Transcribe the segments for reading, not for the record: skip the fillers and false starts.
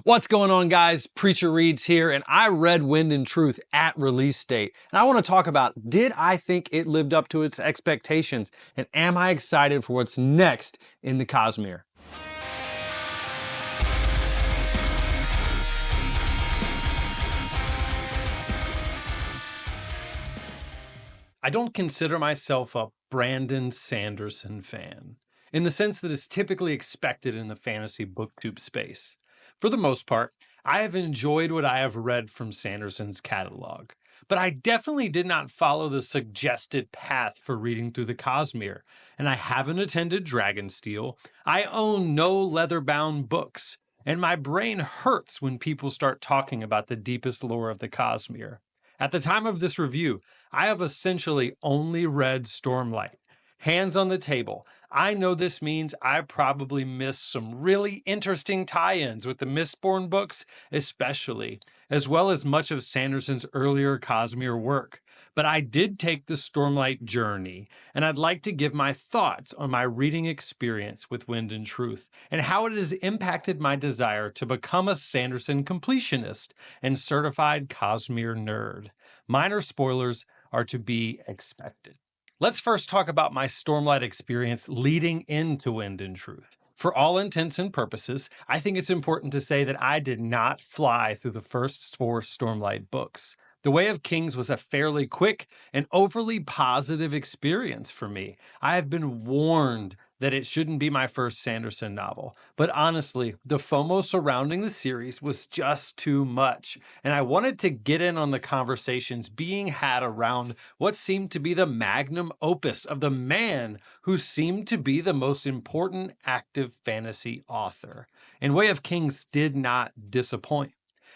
What's going on, guys? Preacher Reads here, and I read Wind and Truth at release date. And I want to talk about, did I think it lived up to its expectations? And am I excited for what's next in the Cosmere? I don't consider myself a Brandon Sanderson fan, in the sense that is typically expected in the fantasy booktube space. For the most part, I have enjoyed what I have read from Sanderson's catalog, but I definitely did not follow the suggested path for reading through the Cosmere, and I haven't attended Dragonsteel. I own no leather-bound books, and my brain hurts when people start talking about the deepest lore of the Cosmere. At the time of this review, I have essentially only read Stormlight. Hands on the table, I know this means I probably missed some really interesting tie-ins with the Mistborn books, especially, as well as much of Sanderson's earlier Cosmere work. But I did take the Stormlight journey, and I'd like to give my thoughts on my reading experience with Wind and Truth, and how it has impacted my desire to become a Sanderson completionist and certified Cosmere nerd. Minor spoilers are to be expected. Let's first talk about my Stormlight experience leading into Wind and Truth. For all intents and purposes, I think it's important to say that I did not fly through the first 4 Stormlight books. The Way of Kings was a fairly quick and overly positive experience for me. I have been warned that it shouldn't be my first Sanderson novel, but honestly, the FOMO surrounding the series was just too much, and I wanted to get in on the conversations being had around what seemed to be the magnum opus of the man who seemed to be the most important active fantasy author. And Way of Kings did not disappoint.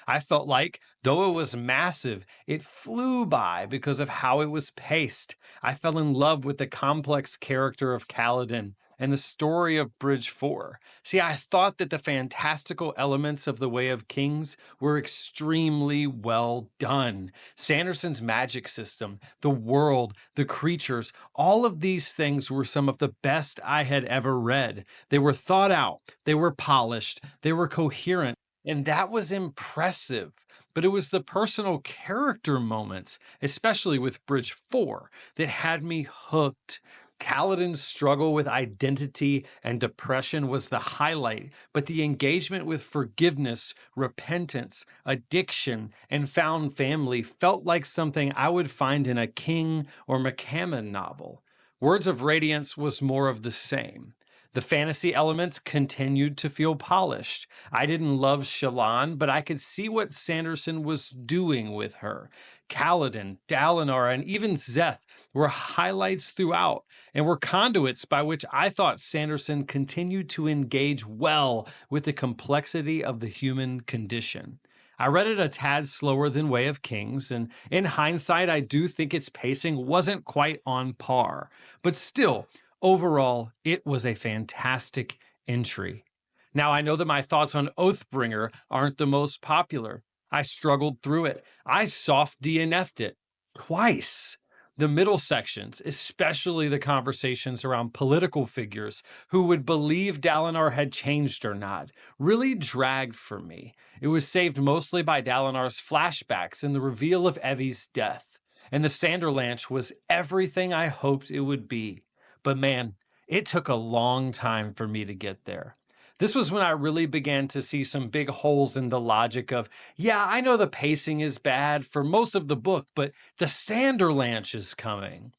I felt like, though it was massive, it flew by because of how it was paced. I fell in love with the complex character of Kaladin and the story of Bridge 4. See, I thought that the fantastical elements of The Way of Kings were extremely well done. Sanderson's magic system, the world, the creatures, all of these things were some of the best I had ever read. They were thought out, they were polished, they were coherent. And that was impressive. But it was the personal character moments, especially with Bridge 4, that had me hooked. Kaladin's struggle with identity and depression was the highlight, but the engagement with forgiveness, repentance, addiction, and found family felt like something I would find in a King or McCammon novel. Words of Radiance was more of the same. The fantasy elements continued to feel polished. I didn't love Shallan, but I could see what Sanderson was doing with her. Kaladin, Dalinar, and even Szeth were highlights throughout and were conduits by which I thought Sanderson continued to engage well with the complexity of the human condition. I read it a tad slower than Way of Kings, and in hindsight, I do think its pacing wasn't quite on par. But still, overall, it was a fantastic entry. Now, I know that my thoughts on Oathbringer aren't the most popular. I struggled through it. I soft DNF'd it twice. The middle sections, especially the conversations around political figures who would believe Dalinar had changed or not, really dragged for me. It was saved mostly by Dalinar's flashbacks and the reveal of Evie's death. And the Sanderlanche was everything I hoped it would be. But man, it took a long time for me to get there. This was when I really began to see some big holes in the logic of, yeah, I know the pacing is bad for most of the book, but the Sanderlanche is coming.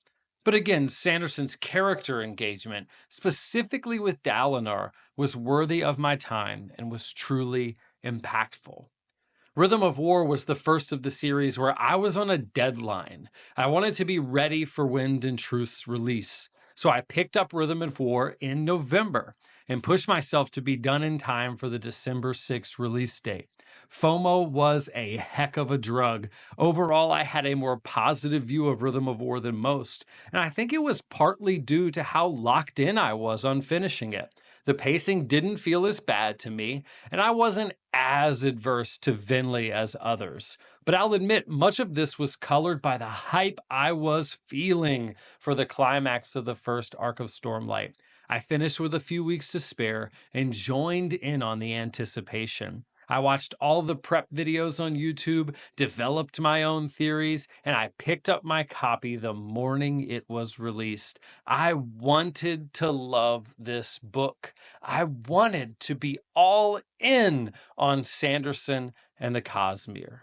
But again, Sanderson's character engagement, specifically with Dalinar, was worthy of my time and was truly impactful. Rhythm of War was the first of the series where I was on a deadline. I wanted to be ready for Wind and Truth's release. So I picked up Rhythm of War in November and pushed myself to be done in time for the December 6th release date. FOMO was a heck of a drug. Overall, I had a more positive view of Rhythm of War than most, and I think it was partly due to how locked in I was on finishing it. The pacing didn't feel as bad to me, and I wasn't as adverse to Vinley as others. But I'll admit, much of this was colored by the hype I was feeling for the climax of the first arc of Stormlight. I finished with a few weeks to spare and joined in on the anticipation. I watched all the prep videos on YouTube, developed my own theories, and I picked up my copy the morning it was released. I wanted to love this book. I wanted to be all in on Sanderson and the Cosmere.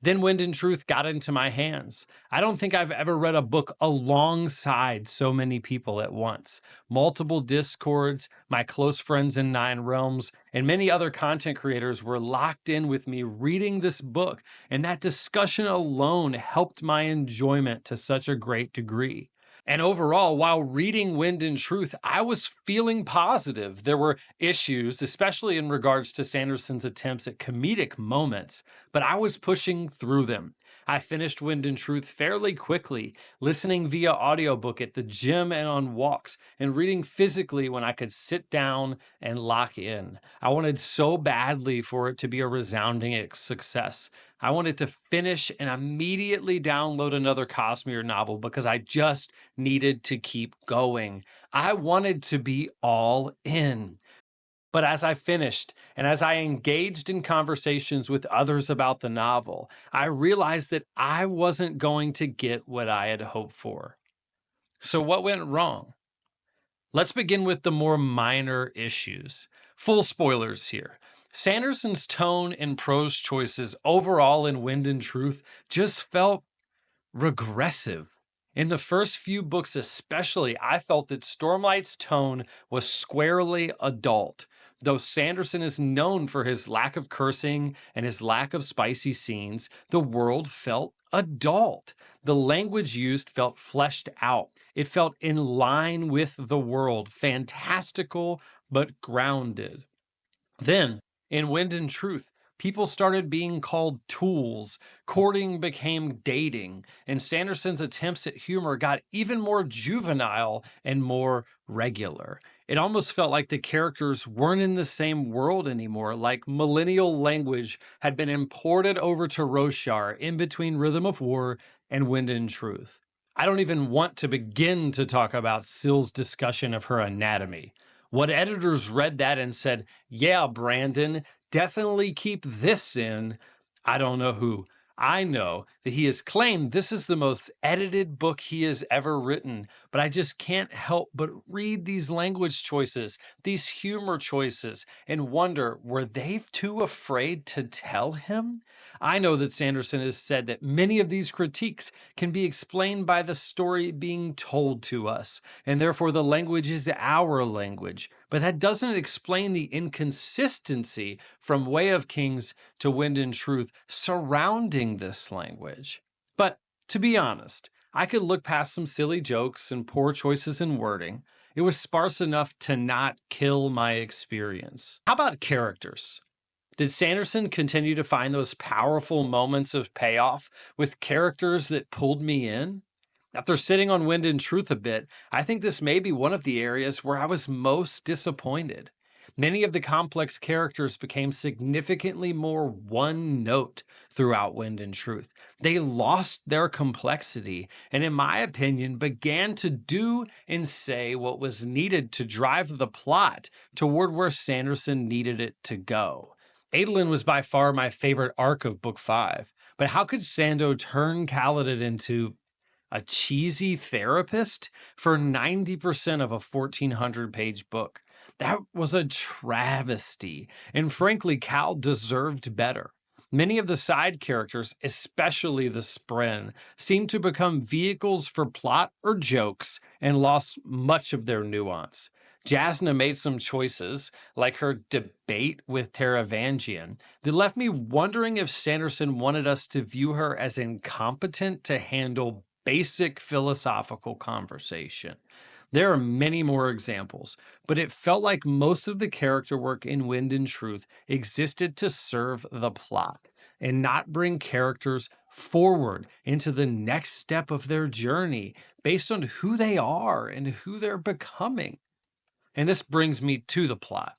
Then Wind and Truth got into my hands. I don't think I've ever read a book alongside so many people at once. Multiple Discords, my close friends in Nine Realms, and many other content creators were locked in with me reading this book, and that discussion alone helped my enjoyment to such a great degree. And overall, while reading Wind and Truth, I was feeling positive. There were issues, especially in regards to Sanderson's attempts at comedic moments, but I was pushing through them. I finished Wind and Truth fairly quickly, listening via audiobook at the gym and on walks, and reading physically when I could sit down and lock in. I wanted so badly for it to be a resounding success. I wanted to finish and immediately download another Cosmere novel because I just needed to keep going. I wanted to be all in. But as I finished and as I engaged in conversations with others about the novel, I realized that I wasn't going to get what I had hoped for. So what went wrong? Let's begin with the more minor issues. Full spoilers here. Sanderson's tone and prose choices overall in Wind and Truth just felt regressive. In the first few books especially, I felt that Stormlight's tone was squarely adult. Though Sanderson is known for his lack of cursing and his lack of spicy scenes, the world felt adult. The language used felt fleshed out. It felt in line with the world, fantastical but grounded. Then, in Wind and Truth, people started being called tools, courting became dating, and Sanderson's attempts at humor got even more juvenile and more regular. It almost felt like the characters weren't in the same world anymore, like millennial language had been imported over to Roshar in between Rhythm of War and Wind and Truth. I don't even want to begin to talk about Syl's discussion of her anatomy. What editors read that and said, "Yeah, Brandon, definitely keep this in," I don't know who. I know that he has claimed this is the most edited book he has ever written, but I just can't help but read these language choices, these humor choices, and wonder, were they too afraid to tell him? I know that Sanderson has said that many of these critiques can be explained by the story being told to us, and therefore the language is our language. But that doesn't explain the inconsistency from Way of Kings to Wind and Truth surrounding this language. But to be honest, I could look past some silly jokes and poor choices in wording. It was sparse enough to not kill my experience. How about characters? Did Sanderson continue to find those powerful moments of payoff with characters that pulled me in? After sitting on Wind and Truth a bit, I think this may be one of the areas where I was most disappointed. Many of the complex characters became significantly more one note throughout Wind and Truth. They lost their complexity and, in my opinion, began to do and say what was needed to drive the plot toward where Sanderson needed it to go. Adolin was by far my favorite arc of Book 5, but how could Sando turn Kaladin into a cheesy therapist for 90% of a 1,400-page book? That was a travesty, and frankly, Cal deserved better. Many of the side characters, especially the Spren, seemed to become vehicles for plot or jokes and lost much of their nuance. Jasna made some choices, like her debate with Taravangian, that left me wondering if Sanderson wanted us to view her as incompetent to handle basic philosophical conversation. There are many more examples, but it felt like most of the character work in Wind and Truth existed to serve the plot and not bring characters forward into the next step of their journey based on who they are and who they're becoming. And this brings me to the plot.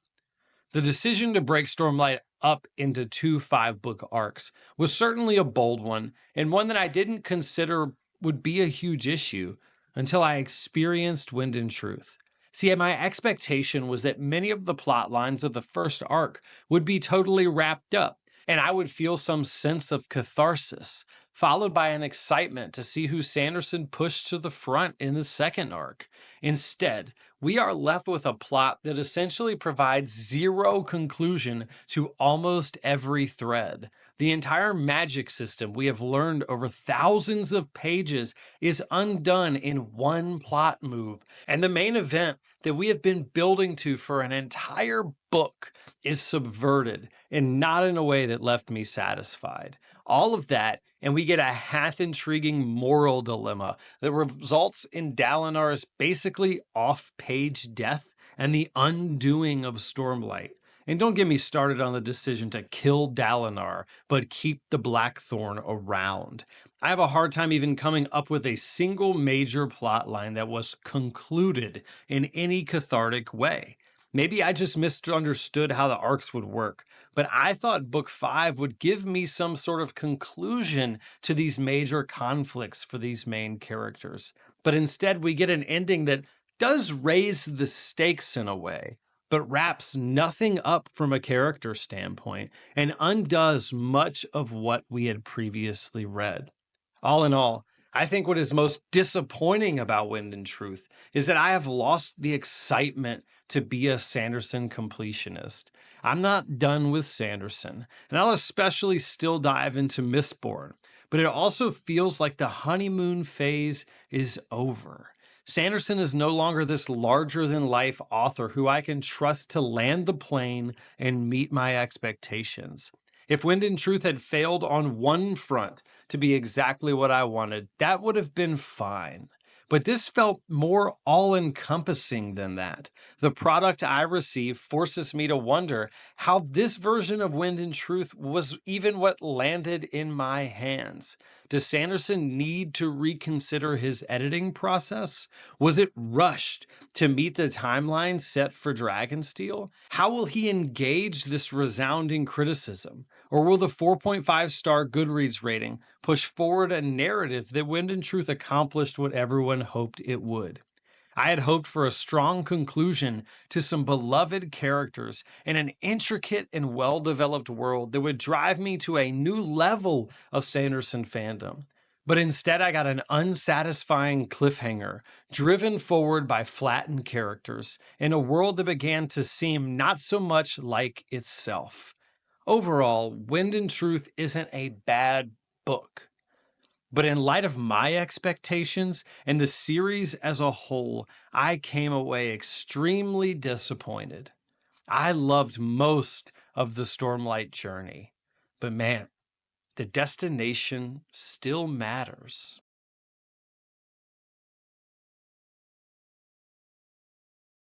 The decision to break Stormlight up into 2 5-book arcs was certainly a bold one, and one that I didn't consider would be a huge issue until I experienced Wind and Truth. See, my expectation was that many of the plot lines of the first arc would be totally wrapped up, and I would feel some sense of catharsis, followed by an excitement to see who Sanderson pushed to the front in the second arc. Instead, we are left with a plot that essentially provides zero conclusion to almost every thread. The entire magic system we have learned over thousands of pages is undone in one plot move, and the main event that we have been building to for an entire book is subverted, and not in a way that left me satisfied. All of that, and we get a half-intriguing moral dilemma that results in Dalinar's basically off-page death and the undoing of Stormlight. And don't get me started on the decision to kill Dalinar, but keep the Blackthorn around. I have a hard time even coming up with a single major plotline that was concluded in any cathartic way. Maybe I just misunderstood how the arcs would work, but I thought Book 5 would give me some sort of conclusion to these major conflicts for these main characters. But instead, we get an ending that does raise the stakes in a way, but wraps nothing up from a character standpoint and undoes much of what we had previously read. All in all, I think what is most disappointing about Wind and Truth is that I have lost the excitement to be a Sanderson completionist. I'm not done with Sanderson, and I'll especially still dive into Mistborn, but it also feels like the honeymoon phase is over. Sanderson is no longer this larger-than-life author who I can trust to land the plane and meet my expectations. If Wind and Truth had failed on one front to be exactly what I wanted, that would have been fine. But this felt more all-encompassing than that. The product I received forces me to wonder how this version of Wind and Truth was even what landed in my hands. Does Sanderson need to reconsider his editing process? Was it rushed to meet the timeline set for Dragonsteel? How will he engage this resounding criticism? Or will the 4.5-star Goodreads rating push forward a narrative that Wind and Truth accomplished what everyone hoped it would? I had hoped for a strong conclusion to some beloved characters and an intricate and well-developed world that would drive me to a new level of Sanderson fandom. But instead, I got an unsatisfying cliffhanger, driven forward by flattened characters, in a world that began to seem not so much like itself. Overall, Wind and Truth isn't a bad book. But in light of my expectations and the series as a whole, I came away extremely disappointed. I loved most of the Stormlight journey, but man, the destination still matters.